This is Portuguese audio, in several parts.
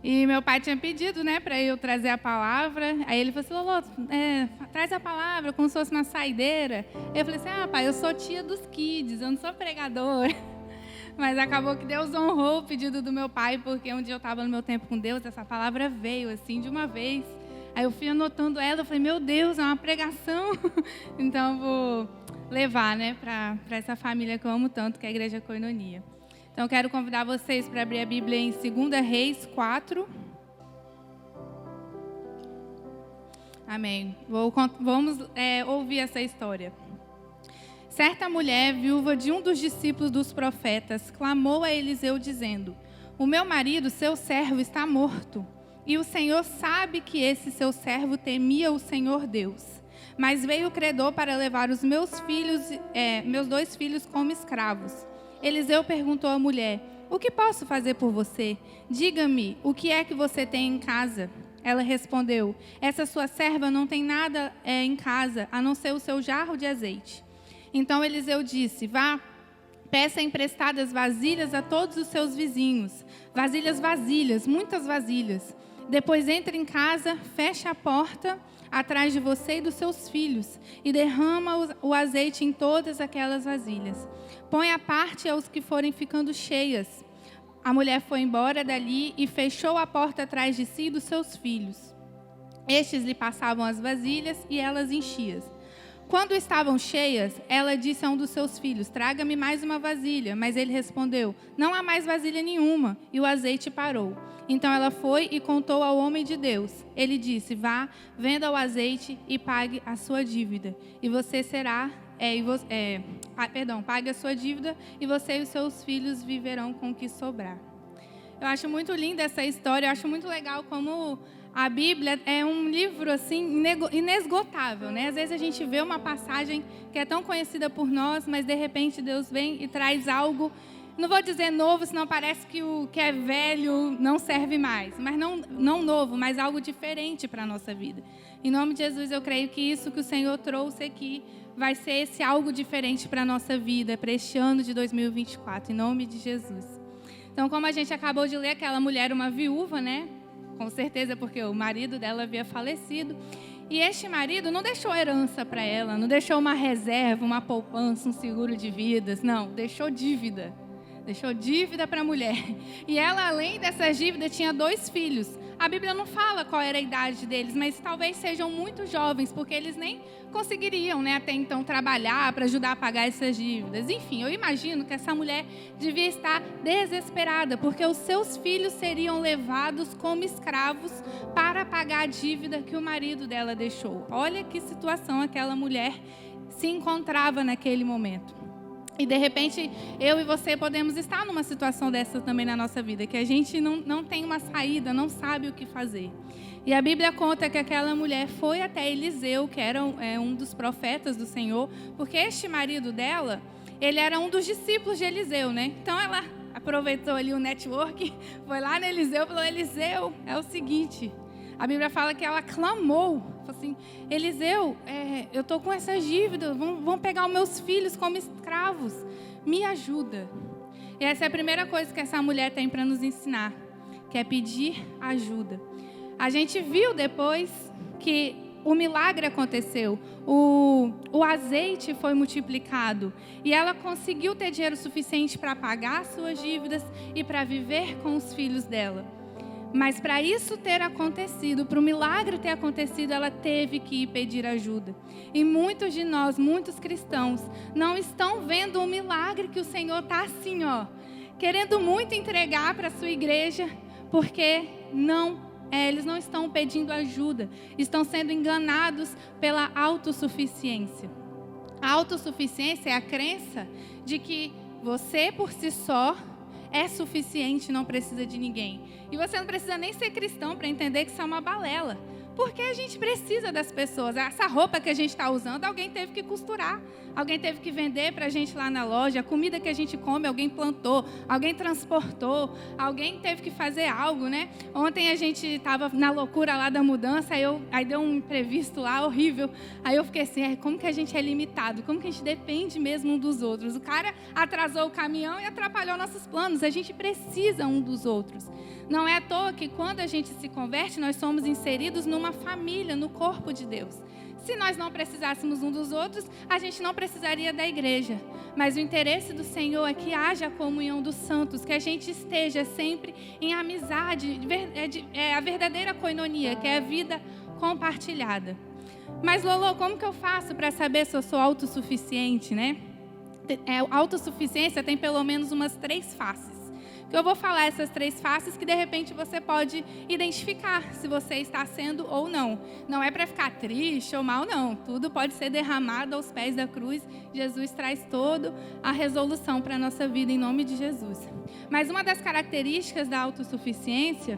E meu pai tinha pedido, né, para eu trazer a palavra. Aí ele falou assim, Lolo, traz a palavra como se fosse uma saideira. Eu falei assim, pai, eu sou tia dos kids, eu não sou pregadora. Mas acabou que Deus honrou o pedido do meu pai, porque um dia eu estava no meu tempo com Deus, essa palavra veio assim de uma vez. Aí eu fui anotando ela, eu falei, meu Deus, é uma pregação. Então eu vou levar, né, para essa família que eu amo tanto, que é a Igreja Koinonia. Então, eu quero convidar vocês para abrir a Bíblia em 2 Reis 4. Amém. Vamos ouvir essa história. Certa mulher, viúva de um dos discípulos dos profetas, clamou a Eliseu dizendo, o meu marido, seu servo, está morto. E o Senhor sabe que esse seu servo temia o Senhor Deus. Mas veio o credor para levar os meus 2 filhos como escravos. Eliseu perguntou à mulher, o que posso fazer por você? Diga-me, o que é que você tem em casa? Ela respondeu, essa sua serva não tem nada em casa, a não ser o seu jarro de azeite. Então Eliseu disse, vá, peça emprestadas vasilhas a todos os seus vizinhos. Vasilhas, muitas vasilhas. Depois entre em casa, feche a porta atrás de você e dos seus filhos e derrama o azeite em todas aquelas vasilhas. Põe à parte aos que forem ficando cheias. A mulher foi embora dali e fechou a porta atrás de si e dos seus filhos. Estes lhe passavam as vasilhas e elas enchiam. Quando estavam cheias, ela disse a um dos seus filhos, traga-me mais uma vasilha. Mas ele respondeu, não há mais vasilha nenhuma. E o azeite parou. Então ela foi e contou ao homem de Deus. Ele disse, vá, venda o azeite e pague a sua dívida. E você será, pague a sua dívida e você e os seus filhos viverão com o que sobrar. Eu acho muito linda essa história, eu acho muito legal como a Bíblia é um livro assim inesgotável, né? Às vezes a gente vê uma passagem que é tão conhecida por nós, mas de repente Deus vem e traz algo, não vou dizer novo, senão parece que o que é velho não serve mais, mas não novo, mas algo diferente para a nossa vida. Em nome de Jesus, eu creio que isso que o Senhor trouxe aqui vai ser esse algo diferente para a nossa vida, para este ano de 2024, em nome de Jesus. Então, como a gente acabou de ler, aquela mulher, uma viúva, né? Com certeza, porque o marido dela havia falecido. E este marido não deixou herança para ela, não deixou uma reserva, uma poupança, um seguro de vidas. Não, deixou dívida. Deixou dívida para a mulher. E ela, além dessas dívidas, tinha 2 filhos. A Bíblia não fala qual era a idade deles, mas talvez sejam muito jovens, porque eles nem conseguiriam, né, até então trabalhar para ajudar a pagar essas dívidas. Enfim, eu imagino que essa mulher devia estar desesperada, porque os seus filhos seriam levados como escravos para pagar a dívida que o marido dela deixou. Olha que situação aquela mulher se encontrava naquele momento. E de repente, eu e você podemos estar numa situação dessa também na nossa vida, que a gente não tem uma saída, não sabe o que fazer. E a Bíblia conta que aquela mulher foi até Eliseu, que era um dos profetas do Senhor, porque este marido dela, ele era um dos discípulos de Eliseu, né? Então ela aproveitou ali o network, foi lá no Eliseu e falou, Eliseu, é o seguinte, a Bíblia fala que ela clamou, falou assim, Eliseu, eu estou com essas dívidas, vão pegar os meus filhos como escravos, me ajuda. E essa é a primeira coisa que essa mulher tem para nos ensinar, que é pedir ajuda. A gente viu depois que o milagre aconteceu, o azeite foi multiplicado e ela conseguiu ter dinheiro suficiente para pagar suas dívidas e para viver com os filhos dela. Mas para isso ter acontecido, para o milagre ter acontecido, ela teve que ir pedir ajuda. E muitos de nós, muitos cristãos, não estão vendo o milagre que o Senhor está assim, querendo muito entregar para a sua igreja, porque eles não estão pedindo ajuda, estão sendo enganados pela autossuficiência. A autossuficiência é a crença de que você por si só é suficiente, não precisa de ninguém. E você não precisa nem ser cristão para entender que isso é uma balela. Porque a gente precisa das pessoas. Essa roupa que a gente está usando, alguém teve que costurar. Alguém teve que vender para a gente lá na loja. A comida que a gente come, alguém plantou. Alguém transportou. Alguém teve que fazer algo, né? Ontem a gente estava na loucura lá da mudança. Aí deu um imprevisto lá horrível. Aí eu fiquei assim, como que a gente é limitado? Como que a gente depende mesmo um dos outros? O cara atrasou o caminhão e atrapalhou nossos planos. A gente precisa um dos outros. Não é à toa que quando a gente se converte, nós somos inseridos numa família, no corpo de Deus. Se nós não precisássemos um dos outros, a gente não precisaria da igreja. Mas o interesse do Senhor é que haja a comunhão dos santos, que a gente esteja sempre em amizade, a verdadeira koinonia, que é a vida compartilhada. Mas, Lolo, como que eu faço para saber se eu sou autossuficiente, né? Autossuficiência tem pelo menos umas 3 faces. Eu vou falar essas 3 faces que de repente você pode identificar se você está sendo ou não. Não é para ficar triste ou mal, não. Tudo pode ser derramado aos pés da cruz. Jesus traz toda a resolução para a nossa vida em nome de Jesus. Mas uma das características da autossuficiência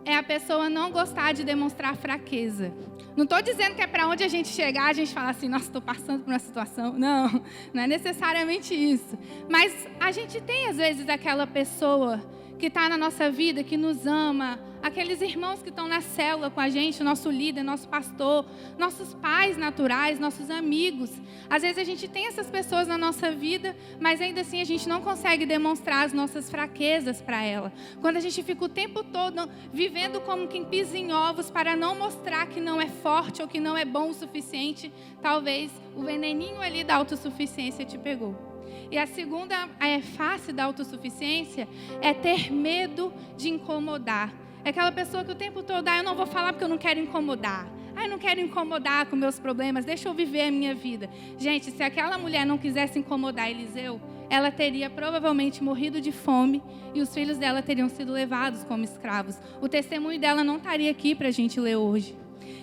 é a pessoa não gostar de demonstrar fraqueza. Não estou dizendo que é para onde a gente chegar, a gente fala assim, nossa, estou passando por uma situação. Não, não é necessariamente isso. Mas a gente tem, às vezes, aquela pessoa que está na nossa vida, que nos ama, aqueles irmãos que estão na célula com a gente, nosso líder, nosso pastor, nossos pais naturais, nossos amigos. Às vezes a gente tem essas pessoas na nossa vida, mas ainda assim a gente não consegue demonstrar as nossas fraquezas para ela. Quando a gente fica o tempo todo vivendo como quem pisa em ovos para não mostrar que não é forte ou que não é bom o suficiente, talvez o veneninho ali da autossuficiência te pegou. E a segunda face da autossuficiência é ter medo de incomodar. É aquela pessoa que o tempo todo, eu não vou falar porque eu não quero incomodar. Eu não quero incomodar com meus problemas, deixa eu viver a minha vida. Gente, se aquela mulher não quisesse incomodar Eliseu, ela teria provavelmente morrido de fome e os filhos dela teriam sido levados como escravos. O testemunho dela não estaria aqui para a gente ler hoje.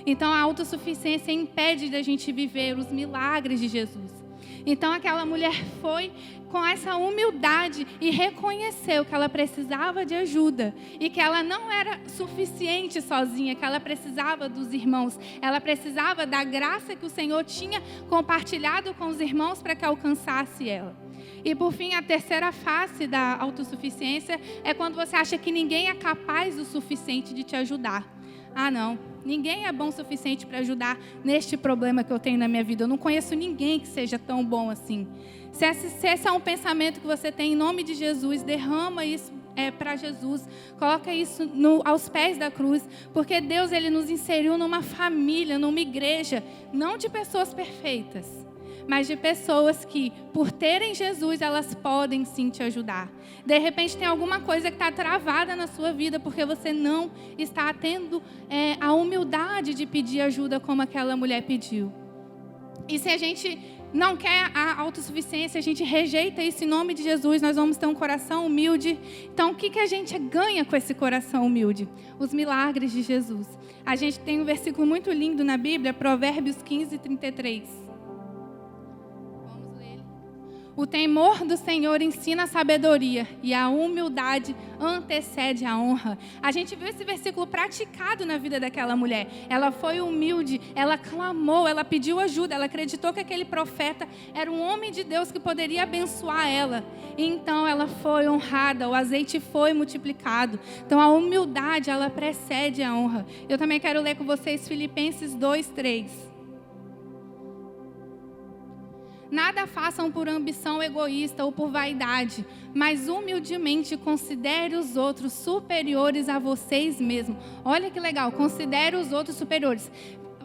Então a autossuficiência impede da gente viver os milagres de Jesus. Então aquela mulher foi com essa humildade e reconheceu que ela precisava de ajuda e que ela não era suficiente sozinha, que ela precisava dos irmãos, ela precisava da graça que o Senhor tinha compartilhado com os irmãos para que alcançasse ela. E por fim, a terceira face da autossuficiência é quando você acha que ninguém é capaz o suficiente de te ajudar. Ah, não, ninguém é bom o suficiente para ajudar neste problema que eu tenho na minha vida. Eu não conheço ninguém que seja tão bom assim. Se esse é um pensamento que você tem em nome de Jesus, derrama isso para Jesus. Coloca isso aos pés da cruz. Porque Deus ele nos inseriu numa família, numa igreja, não de pessoas perfeitas, mas de pessoas que, por terem Jesus, elas podem sim te ajudar. De repente tem alguma coisa que está travada na sua vida porque você não está tendo a humildade de pedir ajuda como aquela mulher pediu. E se a gente não quer a autossuficiência, a gente rejeita isso em nome de Jesus, nós vamos ter um coração humilde. Então o que a gente ganha com esse coração humilde? Os milagres de Jesus. A gente tem um versículo muito lindo na Bíblia, Provérbios 15:33. O temor do Senhor ensina a sabedoria e a humildade antecede a honra. A gente viu esse versículo praticado na vida daquela mulher. Ela foi humilde, ela clamou, ela pediu ajuda, ela acreditou que aquele profeta era um homem de Deus que poderia abençoar ela. E então ela foi honrada, o azeite foi multiplicado. Então a humildade, ela precede a honra. Eu também quero ler com vocês Filipenses 2:3. Nada façam por ambição egoísta ou por vaidade, mas humildemente considere os outros superiores a vocês mesmos. Olha que legal, considere os outros superiores.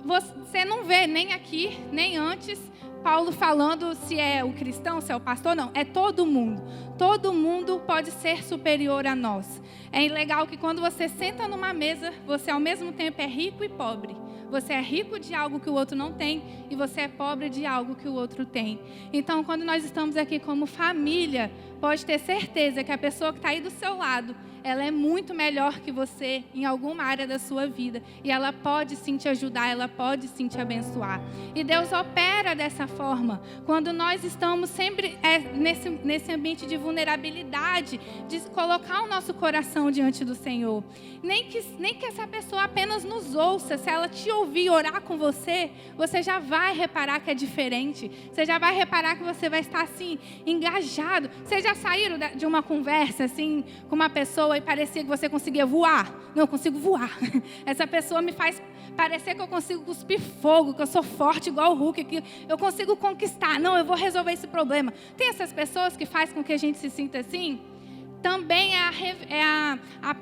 Você não vê nem aqui, nem antes, Paulo falando se é o cristão, se é o pastor, não. É todo mundo. Todo mundo pode ser superior a nós. É legal que quando você senta numa mesa, você ao mesmo tempo é rico e pobre. Você é rico de algo que o outro não tem e você é pobre de algo que o outro tem. Então, quando nós estamos aqui como família, pode ter certeza que a pessoa que está aí do seu lado, ela é muito melhor que você em alguma área da sua vida. E ela pode sim te ajudar, ela pode sim te abençoar. E Deus opera dessa forma. Quando nós estamos sempre nesse ambiente de vulnerabilidade, de colocar o nosso coração diante do Senhor. Nem que essa pessoa apenas nos ouça. Se ela te ouvir orar com você, você já vai reparar que é diferente. Você já vai reparar que você vai estar assim, engajado. Vocês já saíram de uma conversa assim, com uma pessoa e parecia que você conseguia voar? Não, eu consigo voar. Essa pessoa me faz parecer que eu consigo cuspir fogo, que eu sou forte igual o Hulk, que eu consigo conquistar. Não, eu vou resolver esse problema. Tem essas pessoas que fazem com que a gente se sinta assim? Também é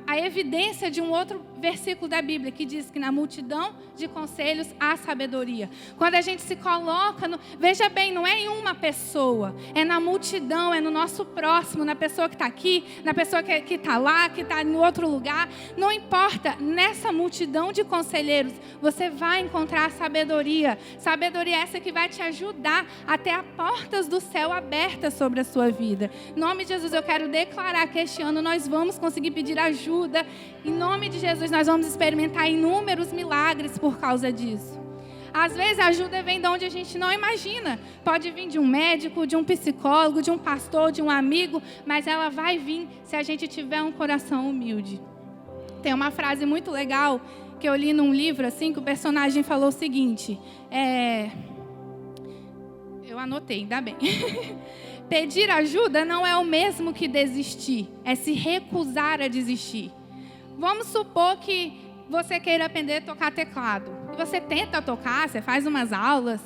a evidência de um outro versículo da Bíblia, que diz que na multidão de conselhos há sabedoria. Quando a gente se coloca, veja bem, não é em uma pessoa, é na multidão, é no nosso próximo, na pessoa que está aqui, na pessoa que está lá, que está em outro lugar. Não importa, nessa multidão de conselheiros, você vai encontrar sabedoria. Sabedoria essa que vai te ajudar a ter as portas do céu abertas sobre a sua vida. Em nome de Jesus, eu quero declarar que este ano nós vamos conseguir pedir ajuda. Em nome de Jesus, nós vamos experimentar inúmeros milagres por causa disso. Às vezes a ajuda vem de onde a gente não imagina. Pode vir de um médico, de um psicólogo, de um pastor, de um amigo, mas ela vai vir se a gente tiver um coração humilde. Tem uma frase muito legal que eu li num livro assim, que o personagem falou o seguinte, eu anotei, ainda bem. Pedir ajuda não é o mesmo que desistir, é se recusar a desistir. Vamos supor que você queira aprender a tocar teclado. E você tenta tocar, você faz umas aulas,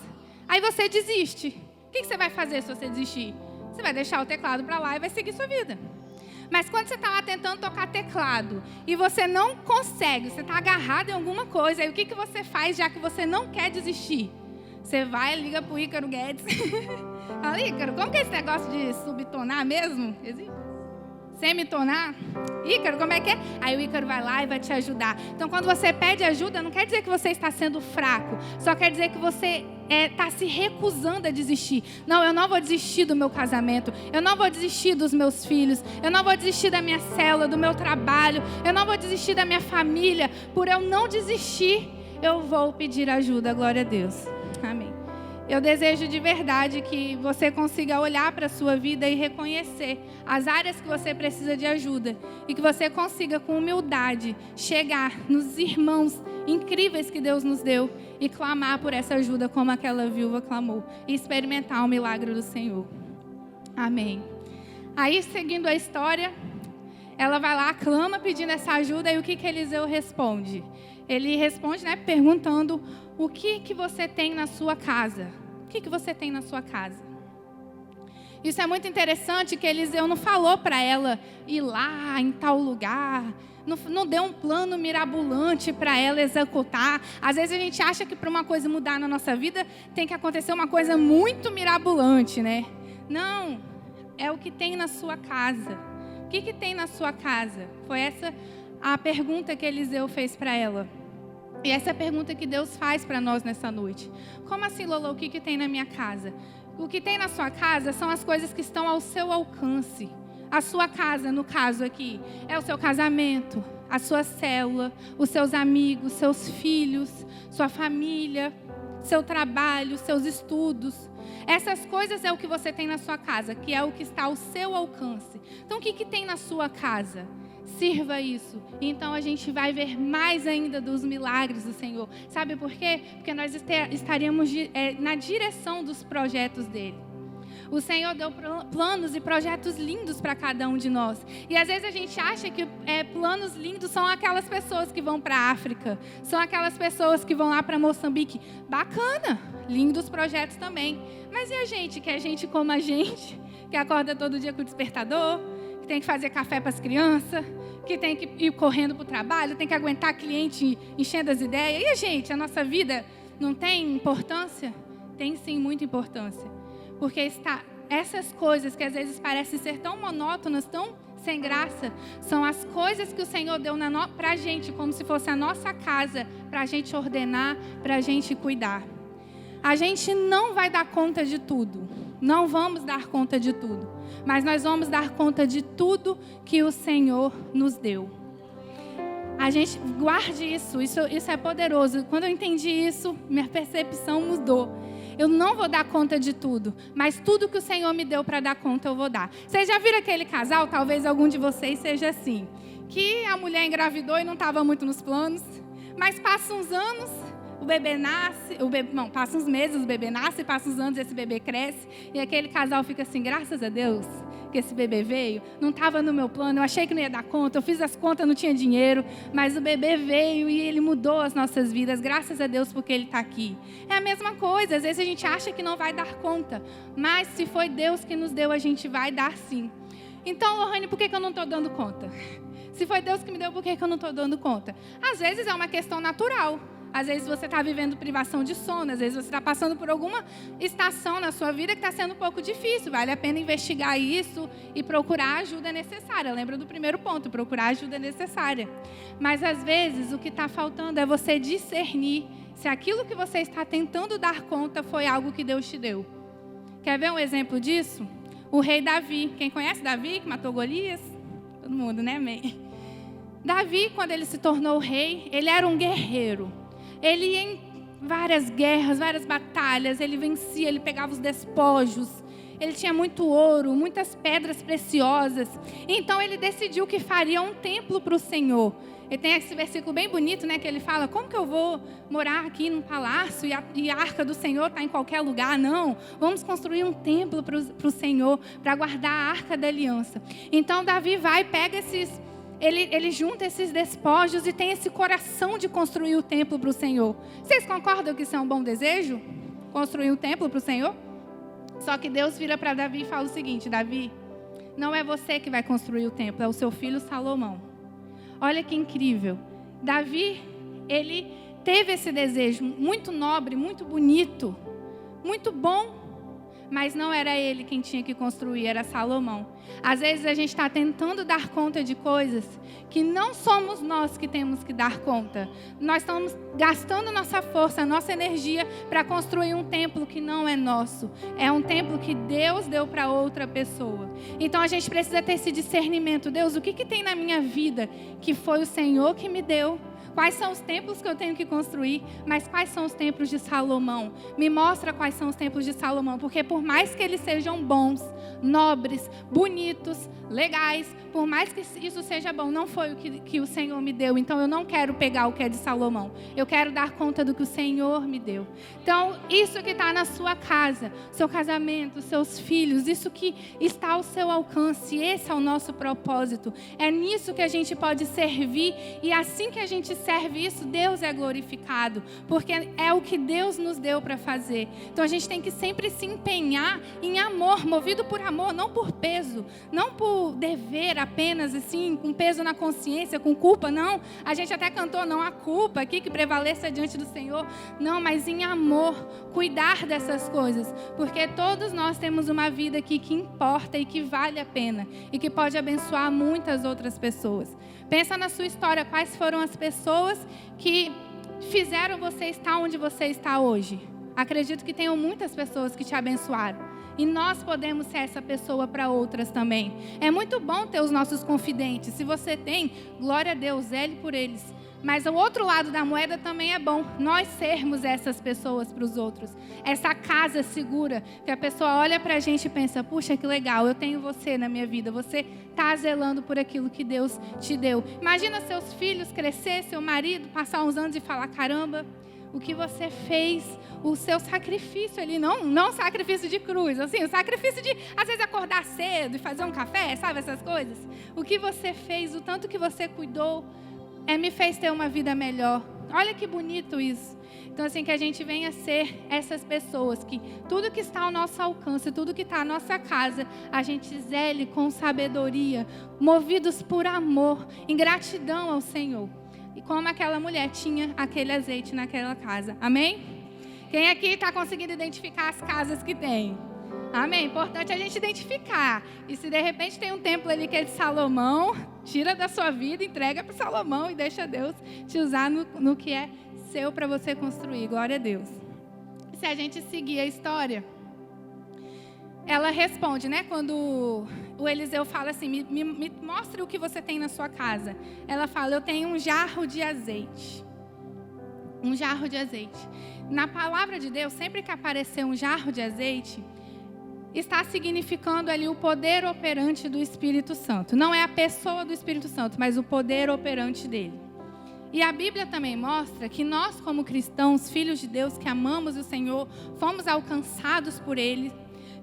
aí você desiste. O que você vai fazer se você desistir? Você vai deixar o teclado para lá e vai seguir sua vida. Mas quando você está lá tentando tocar teclado e você não consegue, você está agarrado em alguma coisa, aí o que você faz já que você não quer desistir? Você vai e liga para o Ícaro Guedes. Fala, Ícaro, como que é esse negócio de subtonar mesmo? Existe? Semitonar? Ícaro, como é que é? Aí o Ícaro vai lá e vai te ajudar. Então, quando você pede ajuda, não quer dizer que você está sendo fraco. Só quer dizer que você está se recusando a desistir. Não, eu não vou desistir do meu casamento. Eu não vou desistir dos meus filhos. Eu não vou desistir da minha célula, do meu trabalho. Eu não vou desistir da minha família. Por eu não desistir, eu vou pedir ajuda. Glória a Deus. Amém. Eu desejo de verdade que você consiga olhar para a sua vida e reconhecer as áreas que você precisa de ajuda. E que você consiga, com humildade, chegar nos irmãos incríveis que Deus nos deu e clamar por essa ajuda como aquela viúva clamou. E experimentar o milagre do Senhor. Amém. Aí, seguindo a história, ela vai lá, clama pedindo essa ajuda. E o que Eliseu responde? Ele responde, perguntando: o que você tem na sua casa? O que você tem na sua casa? Isso é muito interessante, que Eliseu não falou para ela ir lá em tal lugar. Não deu um plano mirabolante para ela executar. Às vezes a gente acha que para uma coisa mudar na nossa vida tem que acontecer uma coisa muito mirabolante, né? Não, é o que tem na sua casa. O que tem na sua casa? Foi essa a pergunta que Eliseu fez para ela. E essa é a pergunta que Deus faz para nós nessa noite. Como assim, Lolo, o que tem na minha casa? O que tem na sua casa são as coisas que estão ao seu alcance. A sua casa, no caso aqui, é o seu casamento, a sua célula, os seus amigos, seus filhos, sua família, seu trabalho, seus estudos. Essas coisas é o que você tem na sua casa, que é o que está ao seu alcance. Então, o que tem na sua casa? Sirva isso. Então a gente vai ver mais ainda dos milagres do Senhor. Sabe por quê? Porque nós estaríamos na direção dos projetos dele. O Senhor deu planos e projetos lindos para cada um de nós. E às vezes a gente acha que planos lindos são aquelas pessoas que vão para a África, são aquelas pessoas que vão lá para Moçambique. Bacana, lindos projetos também. Mas e a gente, que é gente como a gente, que acorda todo dia com o despertador, que tem que fazer café para as crianças, que tem que ir correndo para o trabalho, tem que aguentar cliente enchendo as ideias. E a gente, a nossa vida não tem importância? Tem sim muita importância. Porque essas coisas que às vezes parecem ser tão monótonas, tão sem graça, são as coisas que o Senhor deu para a gente, como se fosse a nossa casa, para a gente ordenar, para a gente cuidar. A gente não vai dar conta de tudo. Não vamos dar conta de tudo, mas nós vamos dar conta de tudo que o Senhor nos deu. A gente guarde isso é poderoso. Quando eu entendi isso, minha percepção mudou. Eu não vou dar conta de tudo, mas tudo que o Senhor me deu para dar conta, eu vou dar. Vocês já viram aquele casal? Talvez algum de vocês seja assim, que a mulher engravidou e não estava muito nos planos, mas passa uns anos, o bebê nasce, passa uns meses, o bebê nasce, passa uns anos, esse bebê cresce, e aquele casal fica assim, graças a Deus que esse bebê veio, não estava no meu plano, eu achei que não ia dar conta, eu fiz as contas, não tinha dinheiro, mas o bebê veio e ele mudou as nossas vidas, graças a Deus porque ele está aqui. É a mesma coisa, às vezes a gente acha que não vai dar conta, mas se foi Deus que nos deu, a gente vai dar sim. Então, Lohane, por que eu não estou dando conta? Se foi Deus que me deu, por que eu não estou dando conta? Às vezes é uma questão natural. Às vezes você está vivendo privação de sono, às vezes você está passando por alguma estação na sua vida que está sendo um pouco difícil. Vale a pena investigar isso e procurar a ajuda necessária. Lembra do primeiro ponto, procurar a ajuda necessária. Mas às vezes o que está faltando é você discernir se aquilo que você está tentando dar conta foi algo que Deus te deu. Quer ver um exemplo disso? O rei Davi. Quem conhece Davi, que matou Golias? Todo mundo, né? Amém. Davi, quando ele se tornou rei, ele era um guerreiro. Ele ia em várias guerras, várias batalhas, ele vencia, ele pegava os despojos, ele tinha muito ouro, muitas pedras preciosas. Então ele decidiu que faria um templo para o Senhor. E tem esse versículo bem bonito, né, que ele fala, como que eu vou morar aqui num palácio e a arca do Senhor está em qualquer lugar? Não, vamos construir um templo para o Senhor, para guardar a arca da aliança. Então Davi vai e pega Ele junta esses despojos e tem esse coração de construir o templo para o Senhor. Vocês concordam que isso é um bom desejo? Construir um templo para o Senhor? Só que Deus vira para Davi e fala o seguinte, Davi, não é você que vai construir o templo, é o seu filho Salomão. Olha que incrível. Davi, ele teve esse desejo muito nobre, muito bonito, muito bom. Mas não era ele quem tinha que construir, era Salomão. Às vezes a gente está tentando dar conta de coisas que não somos nós que temos que dar conta. Nós estamos gastando nossa força, nossa energia para construir um templo que não é nosso. É um templo que Deus deu para outra pessoa. Então a gente precisa ter esse discernimento. Deus, o que tem na minha vida que foi o Senhor que me deu? Quais são os templos que eu tenho que construir? Mas quais são os templos de Salomão? Me mostra quais são os templos de Salomão. Porque por mais que eles sejam bons, nobres, bonitos, legais, por mais que isso seja bom, não foi o que o Senhor me deu. Então eu não quero pegar o que é de Salomão. Eu quero dar conta do que o Senhor me deu. Então isso que está na sua casa, seu casamento, seus filhos, isso que está ao seu alcance, esse é o nosso propósito. É nisso que a gente pode servir e assim que a gente serve isso, Deus é glorificado, porque é o que Deus nos deu para fazer. Então a gente tem que sempre se empenhar em amor, movido por amor, não por peso, não por dever apenas assim, com peso na consciência, com culpa, não. A gente até cantou, não há culpa aqui que prevaleça diante do Senhor, não, mas em amor, cuidar dessas coisas, porque todos nós temos uma vida aqui que importa e que vale a pena e que pode abençoar muitas outras pessoas. Pensa na sua história, quais foram as pessoas que fizeram você estar onde você está hoje. Acredito que tenham muitas pessoas que te abençoaram. E nós podemos ser essa pessoa para outras também. É muito bom ter os nossos confidentes. Se você tem, glória a Deus, zele por eles. Mas o outro lado da moeda também é bom. Nós sermos essas pessoas para os outros. Essa casa segura, que a pessoa olha para a gente e pensa, puxa, que legal, eu tenho você na minha vida. Você está zelando por aquilo que Deus te deu. Imagina seus filhos crescer, seu marido passar uns anos e falar, caramba, o que você fez, o seu sacrifício ali, não sacrifício de cruz, assim, o sacrifício de, às vezes, acordar cedo e fazer um café, sabe essas coisas? O que você fez, o tanto que você cuidou, me fez ter uma vida melhor. Olha que bonito isso. Então, assim, que a gente venha ser essas pessoas que tudo que está ao nosso alcance, tudo que está à nossa casa, a gente zele com sabedoria, movidos por amor, em gratidão ao Senhor. E como aquela mulher tinha aquele azeite naquela casa. Amém? Quem aqui está conseguindo identificar as casas que tem? Amém? Importante a gente identificar. E se de repente tem um templo ali que é de Salomão, tira da sua vida, entrega para Salomão e deixa Deus te usar no que é seu para você construir. Glória a Deus. Se a gente seguir a história, ela responde, né? Quando o Eliseu fala assim, me mostre o que você tem na sua casa. Ela fala, eu tenho um jarro de azeite. Um jarro de azeite. Na palavra de Deus, sempre que aparecer um jarro de azeite, está significando ali o poder operante do Espírito Santo. Não é a pessoa do Espírito Santo, mas o poder operante dele. E a Bíblia também mostra que nós, como cristãos, filhos de Deus, que amamos o Senhor, fomos alcançados por Ele,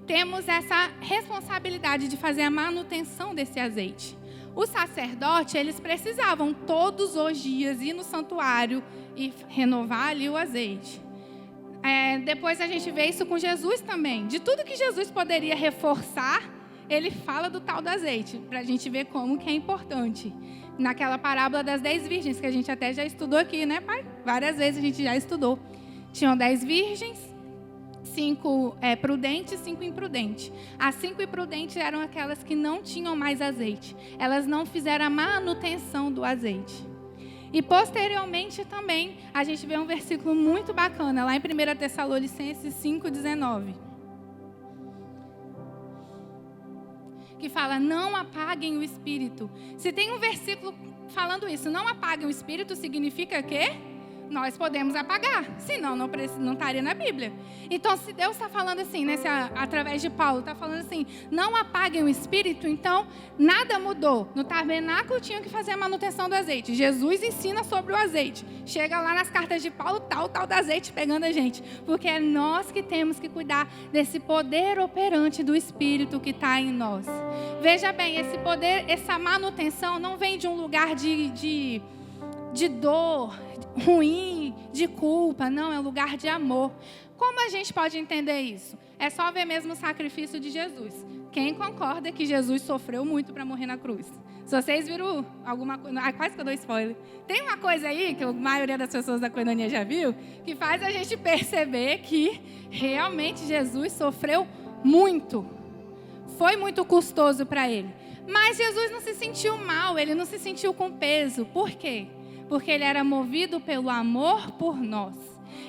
temos essa responsabilidade de fazer a manutenção desse azeite. Os sacerdotes, eles precisavam todos os dias ir no santuário e renovar ali o azeite. Depois a gente vê isso com Jesus também. De tudo que Jesus poderia reforçar, ele fala do tal do azeite, para a gente ver como que é importante. Naquela parábola das 10 virgens, que a gente até já estudou aqui, né, pai? Várias vezes a gente já estudou. Tinham 10 virgens, 5 prudentes, 5 imprudentes. As 5 imprudentes eram aquelas que não tinham mais azeite. Elas não fizeram a manutenção do azeite. E posteriormente também, a gente vê um versículo muito bacana, lá em 1 Tessalonicenses 5,19. Que fala, não apaguem o espírito. Se tem um versículo falando isso, não apaguem o espírito, significa que nós podemos apagar, senão não estaria na Bíblia. Então, se Deus está falando assim, né, através de Paulo, está falando assim, não apaguem o espírito, então nada mudou. No tabernáculo tinham que fazer a manutenção do azeite. Jesus ensina sobre o azeite. Chega lá nas cartas de Paulo, tal do azeite pegando a gente. Porque é nós que temos que cuidar desse poder operante do Espírito que está em nós. Veja bem, esse poder, essa manutenção não vem de um lugar de dor, ruim, de culpa. Não, é um lugar de amor. Como a gente pode entender isso? É só ver mesmo o sacrifício de Jesus. Quem concorda que Jesus sofreu muito para morrer na cruz? Se vocês viram alguma coisa... quase que eu dou spoiler. Tem uma coisa aí, que a maioria das pessoas da Koinonia já viu, que faz a gente perceber que realmente Jesus sofreu muito. Foi muito custoso para ele. Mas Jesus não se sentiu mal, ele não se sentiu com peso. Por quê? Porque ele era movido pelo amor por nós.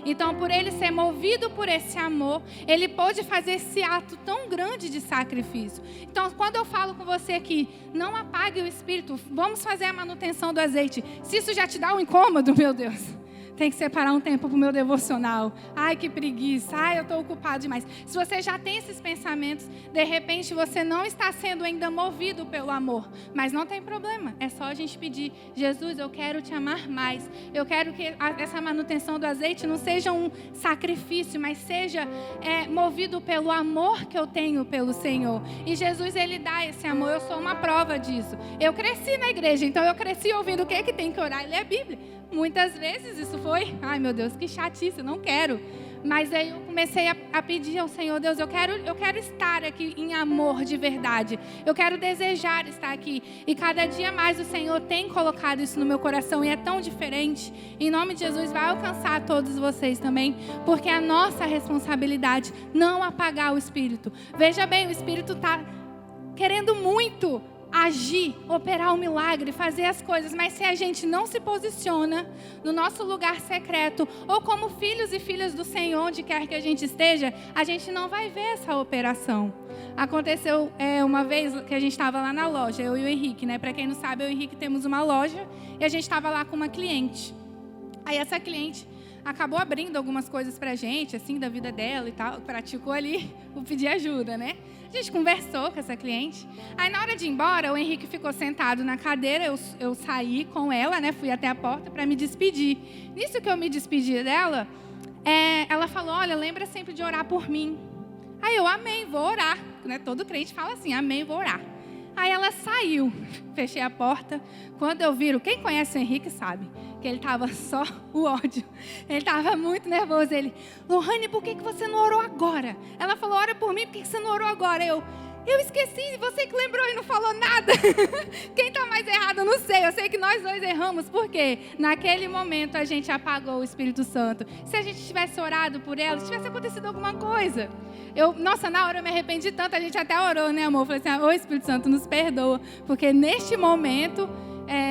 Então, por ele ser movido por esse amor, ele pôde fazer esse ato tão grande de sacrifício. Então, quando eu falo com você aqui, não apague o espírito, vamos fazer a manutenção do azeite. Se isso já te dá um incômodo, meu Deus, tem que separar um tempo para o meu devocional. Ai, que preguiça. Ai, eu estou ocupado demais. Se você já tem esses pensamentos, de repente você não está sendo ainda movido pelo amor. Mas não tem problema. É só a gente pedir, Jesus, eu quero te amar mais. Eu quero que essa manutenção do azeite não seja um sacrifício, mas seja movido pelo amor que eu tenho pelo Senhor. E Jesus, ele dá esse amor. Eu sou uma prova disso. Eu cresci na igreja, então eu cresci ouvindo o que é que tem que orar e ler a Bíblia. Muitas vezes isso foi, ai meu Deus, que chatice, eu não quero. Mas aí eu comecei a pedir ao Senhor, Deus, eu quero estar aqui em amor de verdade. Eu quero desejar estar aqui. E cada dia mais o Senhor tem colocado isso no meu coração e é tão diferente. Em nome de Jesus, vai alcançar todos vocês também, porque é a nossa responsabilidade não apagar o Espírito. Veja bem, o Espírito está querendo muito agir, operar um milagre, fazer as coisas, mas se a gente não se posiciona no nosso lugar secreto, ou como filhos e filhas do Senhor, onde quer que a gente esteja, a gente não vai ver essa operação. Aconteceu uma vez que a gente estava lá na loja, eu e o Henrique, né? Para quem não sabe, eu e o Henrique temos uma loja, e a gente estava lá com uma cliente. Aí essa cliente acabou abrindo algumas coisas pra gente, assim, da vida dela e tal, praticou ali o pedir ajuda, né? A gente conversou com essa cliente. Aí, na hora de ir embora, o Henrique ficou sentado na cadeira, eu saí com ela, né? Fui até a porta para me despedir. Nisso que eu me despedi dela, ela falou, olha, lembra sempre de orar por mim. Aí eu, amém, vou orar. Né? Todo crente fala assim, amém, vou orar. Aí ela saiu, fechei a porta. Quando eu viro, quem conhece o Henrique sabe que ele estava só o ódio. Ele estava muito nervoso. Ele, Lohane, por que você não orou agora? Ela falou, ora por mim, por que você não orou agora? Eu esqueci, você que lembrou e não falou nada. Quem está mais errado, eu não sei. Eu sei que nós dois erramos, porque naquele momento a gente apagou o Espírito Santo. Se a gente tivesse orado por ela, se tivesse acontecido alguma coisa. Nossa, na hora eu me arrependi tanto, a gente até orou, né, amor? Falei assim, ô Espírito Santo, nos perdoa. Porque neste momento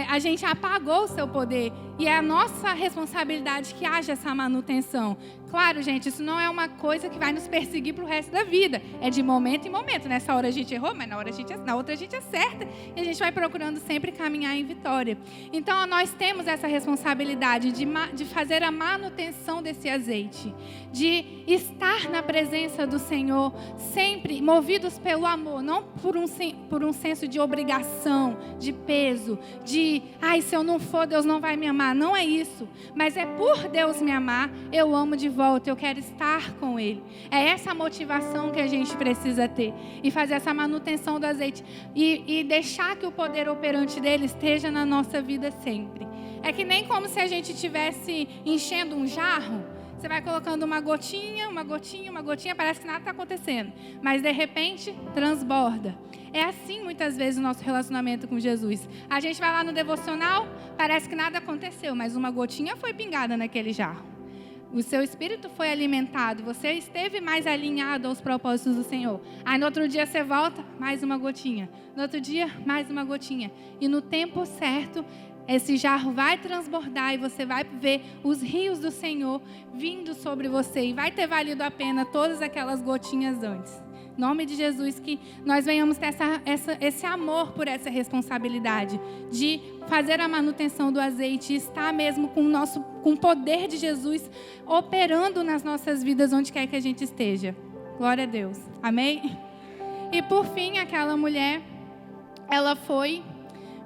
a gente apagou o seu poder. E é a nossa responsabilidade que haja essa manutenção. Claro, gente, isso não é uma coisa que vai nos perseguir para o resto da vida. É de momento em momento. Nessa hora a gente errou, mas na outra a gente acerta. E a gente vai procurando sempre caminhar em vitória. Então, nós temos essa responsabilidade de fazer a manutenção desse azeite. De estar na presença do Senhor, sempre movidos pelo amor. Não por um senso de obrigação, de peso, de, se eu não for, Deus não vai me amar. Não é isso. Mas é por Deus me amar, eu amo de volta, eu quero estar com Ele. É essa motivação que a gente precisa ter. E fazer essa manutenção do azeite. E deixar que o poder operante dele esteja na nossa vida sempre. É que nem como se a gente estivesse enchendo um jarro. Você vai colocando uma gotinha, parece que nada está acontecendo. Mas de repente, transborda. É assim muitas vezes o nosso relacionamento com Jesus. A gente vai lá no devocional, parece que nada aconteceu, mas uma gotinha foi pingada naquele jarro. O seu espírito foi alimentado, você esteve mais alinhado aos propósitos do Senhor. Aí no outro dia você volta, mais uma gotinha. No outro dia, mais uma gotinha. E no tempo certo, esse jarro vai transbordar e você vai ver os rios do Senhor vindo sobre você. E vai ter valido a pena todas aquelas gotinhas antes. Em nome de Jesus, que nós venhamos ter esse amor por essa responsabilidade de fazer a manutenção do azeite e estar mesmo com o poder de Jesus operando nas nossas vidas onde quer que a gente esteja. Glória a Deus. Amém? E por fim, aquela mulher, ela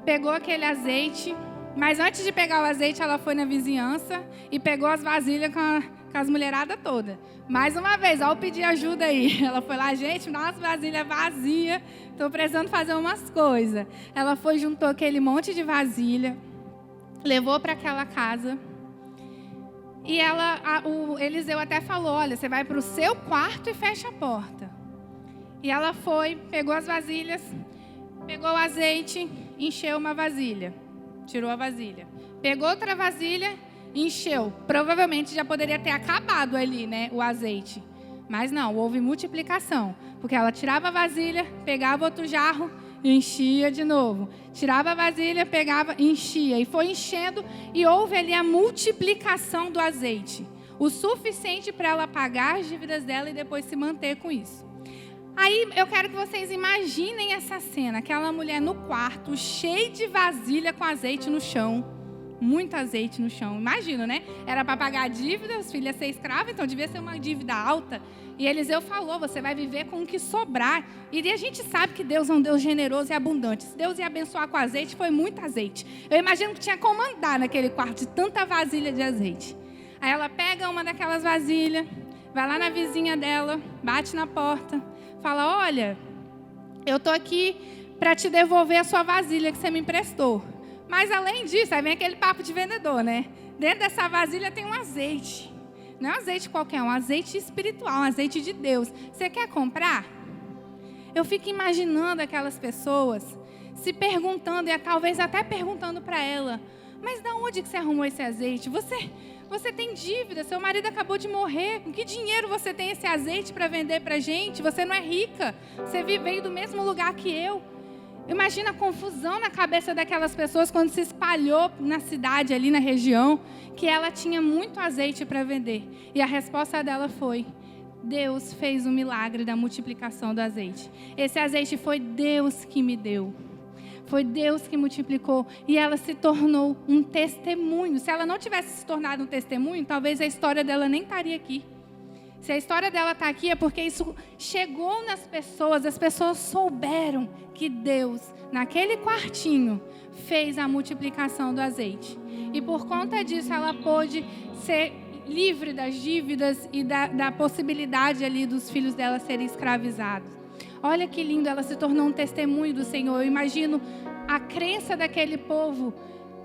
pegou aquele azeite, mas antes de pegar o azeite, ela foi na vizinhança e pegou as vasilhas com as mulheradas todas. Mais uma vez, olha o pedir ajuda aí. Ela foi lá, gente, me dá umas vasilhas vazias, estou precisando fazer umas coisas. Ela foi, juntou aquele monte de vasilha, levou para aquela casa. E o Eliseu até falou, olha, você vai para o seu quarto e fecha a porta. E ela foi, pegou as vasilhas, pegou o azeite, encheu uma vasilha, tirou a vasilha. Pegou outra vasilha, encheu. Provavelmente já poderia ter acabado ali, né, o azeite. Mas não, houve multiplicação. Porque ela tirava a vasilha, pegava outro jarro, enchia de novo. Tirava a vasilha, pegava, enchia. E foi enchendo e houve ali a multiplicação do azeite. O suficiente para ela pagar as dívidas dela e depois se manter com isso. Aí eu quero que vocês imaginem essa cena. Aquela mulher no quarto, cheia de vasilha com azeite no chão. Muito azeite no chão. Imagina, né? Era para pagar a dívida, os filhos iam ser escravos, então devia ser uma dívida alta. E Eliseu falou, você vai viver com o que sobrar. E a gente sabe que Deus é um Deus generoso e abundante. Se Deus ia abençoar com azeite, foi muito azeite. Eu imagino que tinha como andar naquele quarto de tanta vasilha de azeite. Aí ela pega uma daquelas vasilhas, vai lá na vizinha dela, bate na porta, fala, olha, eu estou aqui para te devolver a sua vasilha que você me emprestou. Mas além disso, aí vem aquele papo de vendedor, né? Dentro dessa vasilha tem um azeite. Não é um azeite qualquer, é um azeite espiritual, um azeite de Deus. Você quer comprar? Eu fico imaginando aquelas pessoas se perguntando, e talvez até perguntando para ela, mas de onde que você arrumou esse azeite? Você tem dívida, seu marido acabou de morrer, com que dinheiro você tem esse azeite para vender para a gente? Você não é rica, você veio do mesmo lugar que eu. Imagina a confusão na cabeça daquelas pessoas quando se espalhou na cidade, ali na região, que ela tinha muito azeite para vender. E a resposta dela foi, Deus fez o milagre da multiplicação do azeite. Esse azeite foi Deus que me deu. Foi Deus que multiplicou. E ela se tornou um testemunho. Se ela não tivesse se tornado um testemunho, talvez a história dela nem estaria aqui. Se a história dela está aqui é porque isso chegou nas pessoas, as pessoas souberam que Deus, naquele quartinho, fez a multiplicação do azeite. E por conta disso, ela pôde ser livre das dívidas e da possibilidade ali dos filhos dela serem escravizados. Olha que lindo, ela se tornou um testemunho do Senhor. Eu imagino a crença daquele povo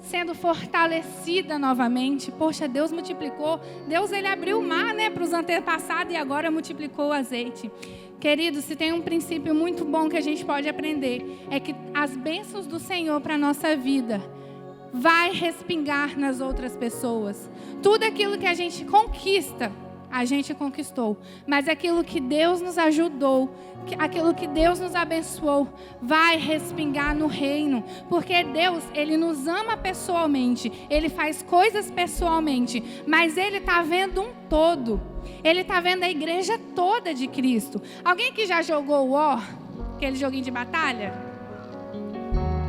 sendo fortalecida novamente. Poxa, Deus multiplicou. Deus, ele abriu o mar, né, para os antepassados e agora multiplicou o azeite. Queridos, se tem um princípio muito bom que a gente pode aprender, é que as bênçãos do Senhor para a nossa vida vai respingar nas outras pessoas. Tudo aquilo que a gente conquista, a gente conquistou. Mas aquilo que Deus nos ajudou, aquilo que Deus nos abençoou, vai respingar no reino. Porque Deus, ele nos ama pessoalmente. Ele faz coisas pessoalmente. Mas ele está vendo um todo. Ele está vendo a igreja toda de Cristo. Alguém que já jogou o War, aquele joguinho de batalha?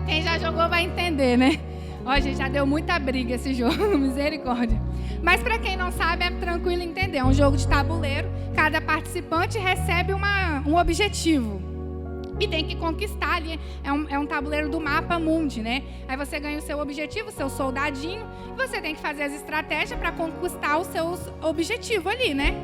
Quem já jogou vai entender, né? Ó, gente, já deu muita briga esse jogo, misericórdia. Mas para quem não sabe, é tranquilo entender. É um jogo de tabuleiro. Cada participante recebe um objetivo. E tem que conquistar ali. É um tabuleiro do mapa mundi, né? Aí você ganha o seu objetivo, o seu soldadinho. E você tem que fazer as estratégias para conquistar o seu objetivo ali, né?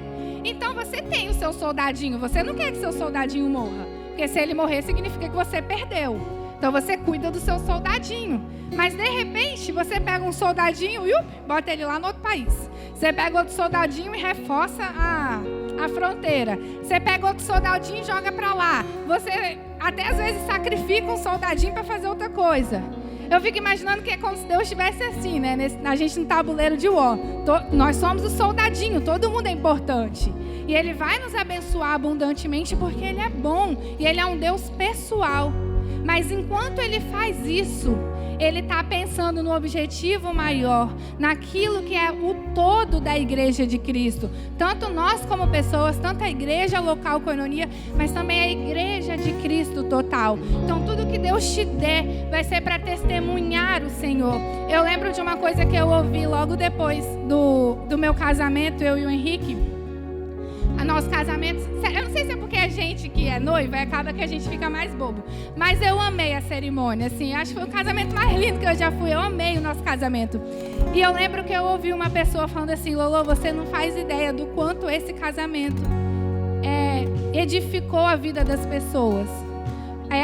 Então você tem o seu soldadinho. Você não quer que seu soldadinho morra. Porque se ele morrer, significa que você perdeu. Então você cuida do seu soldadinho. Mas de repente você pega um soldadinho e bota ele lá no outro país. Você pega outro soldadinho e reforça a fronteira. Você pega outro soldadinho e joga para lá. Você até às vezes sacrifica um soldadinho para fazer outra coisa. Eu fico imaginando que é como se Deus estivesse assim, né? A gente no tabuleiro de War. Nós somos o soldadinho, todo mundo é importante. E Ele vai nos abençoar abundantemente porque Ele é bom. E Ele é um Deus pessoal. Mas enquanto Ele faz isso, Ele está pensando no objetivo maior, naquilo que é o todo da igreja de Cristo. Tanto nós como pessoas, tanto a igreja local Koinonia, mas também a igreja de Cristo total. Então tudo que Deus te der vai ser para testemunhar o Senhor. Eu lembro de uma coisa que eu ouvi logo depois do meu casamento, eu e o Henrique. A nosso casamento, eu não sei se é porque a gente que é noiva, acaba que a gente fica mais bobo. Mas eu amei a cerimônia, assim, acho que foi o casamento mais lindo que eu já fui, eu amei o nosso casamento. E eu lembro que eu ouvi uma pessoa falando assim, Lolo, você não faz ideia do quanto esse casamento edificou a vida das pessoas.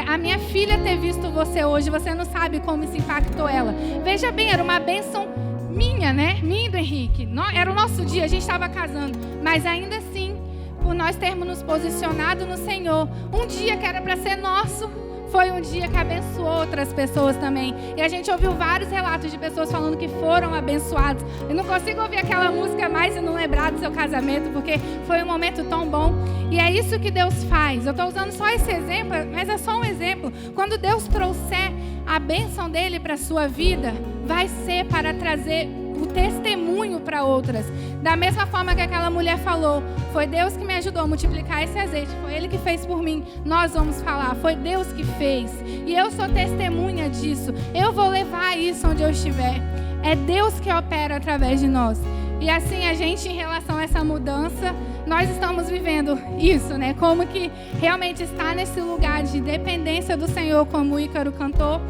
A minha filha ter visto você hoje, você não sabe como isso impactou ela. Veja bem, era uma bênção minha, né? Minha e do Henrique. Era o nosso dia, a gente estava casando. Mas ainda assim, por nós termos nos posicionado no Senhor, um dia que era para ser nosso, foi um dia que abençoou outras pessoas também. E a gente ouviu vários relatos de pessoas falando que foram abençoados. Eu não consigo ouvir aquela música mais e não lembrar do seu casamento, porque foi um momento tão bom. E é isso que Deus faz. Eu estou usando só esse exemplo, mas é só um exemplo. Quando Deus trouxer a bênção dele para a sua vida, vai ser para trazer o testemunho para outras. Da mesma forma que aquela mulher falou, foi Deus que me ajudou a multiplicar esse azeite, foi Ele que fez por mim. Nós vamos falar, foi Deus que fez. E eu sou testemunha disso. Eu vou levar isso onde eu estiver. É Deus que opera através de nós. E assim, a gente, em relação a essa mudança, nós estamos vivendo isso, né? Como que realmente está nesse lugar de dependência do Senhor, como o Ícaro cantou.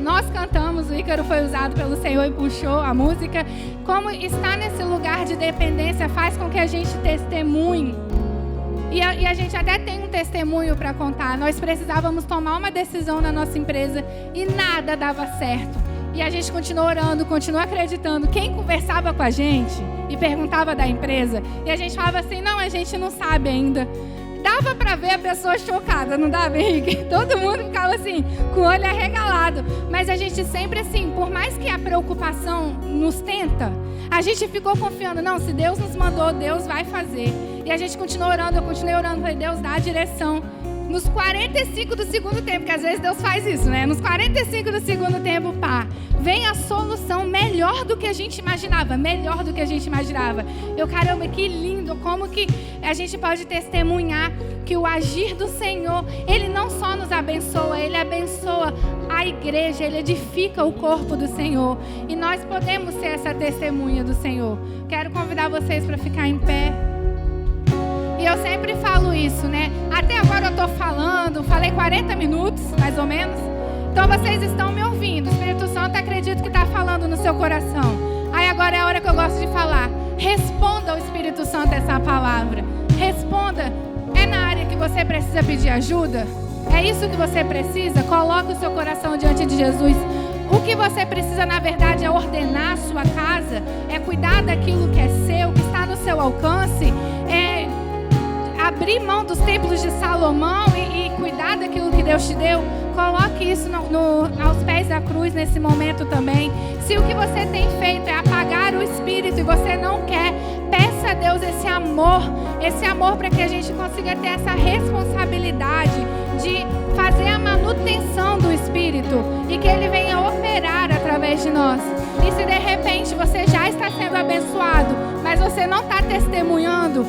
Nós cantamos, o Ícaro foi usado pelo Senhor e puxou a música. Como estar nesse lugar de dependência faz com que a gente testemunhe. E a gente até tem um testemunho para contar. Nós precisávamos tomar uma decisão na nossa empresa e nada dava certo. E a gente continuou orando, continuou acreditando. Quem conversava com a gente e perguntava da empresa, e a gente falava assim, não, a gente não sabe ainda. Dava para ver a pessoa chocada, não dava, Henrique? Todo mundo ficava assim, com o olho arregalado. Mas a gente sempre assim, por mais que a preocupação nos tenta, a gente ficou confiando, não, se Deus nos mandou, Deus vai fazer. E a gente continuou orando, eu continuei orando, falei, Deus, dá a direção. Nos 45 do segundo tempo, que às vezes Deus faz isso, né? Nos 45 do segundo tempo, vem a solução melhor do que a gente imaginava. Melhor do que a gente imaginava. Caramba, que lindo. Como que a gente pode testemunhar que o agir do Senhor, Ele não só nos abençoa, Ele abençoa a igreja, Ele edifica o corpo do Senhor. E nós podemos ser essa testemunha do Senhor. Quero convidar vocês para ficar em pé. E eu sempre falo isso, né? Até agora eu estou falando, falei 40 minutos, mais ou menos. Então vocês estão me ouvindo. O Espírito Santo acredito que está falando no seu coração. Aí agora é a hora que eu gosto de falar. Responda ao Espírito Santo essa palavra. Responda. É na área que você precisa pedir ajuda? É isso que você precisa? Coloque o seu coração diante de Jesus. O que você precisa, na verdade, é ordenar a sua casa. É cuidar daquilo que é seu, que está no seu alcance. É abrir mão dos templos de Salomão e cuidar daquilo que Deus te deu. Coloque isso aos pés da cruz nesse momento também. Se o que você tem feito é apagar o Espírito e você não quer, peça a Deus esse amor para que a gente consiga ter essa responsabilidade de fazer a manutenção do Espírito e que Ele venha operar através de nós. E se de repente você já está sendo abençoado, mas você não está testemunhando,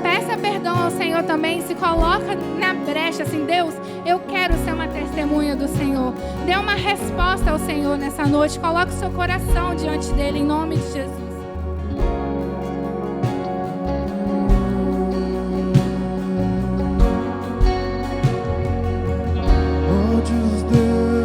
peça perdão ao Senhor também. Se coloca na brecha, assim, Deus, eu quero ser uma testemunha do Senhor. Dê uma resposta ao Senhor nessa noite. Coloque o seu coração diante dele, em nome de Jesus. Antes de eu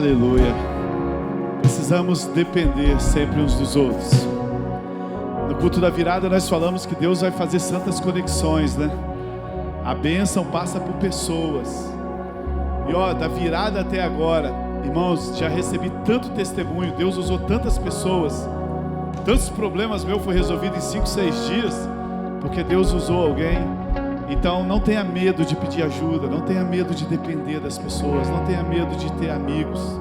Aleluia. Precisamos depender sempre uns dos outros. No culto da virada nós falamos que Deus vai fazer santas conexões, né? A bênção passa por pessoas. E da virada até agora, irmãos, já recebi tanto testemunho. Deus usou tantas pessoas. Tantos problemas meus foram resolvidos em 5, 6 dias, porque Deus usou alguém. Então não tenha medo de pedir ajuda, não tenha medo de depender das pessoas, não tenha medo de ter amigos.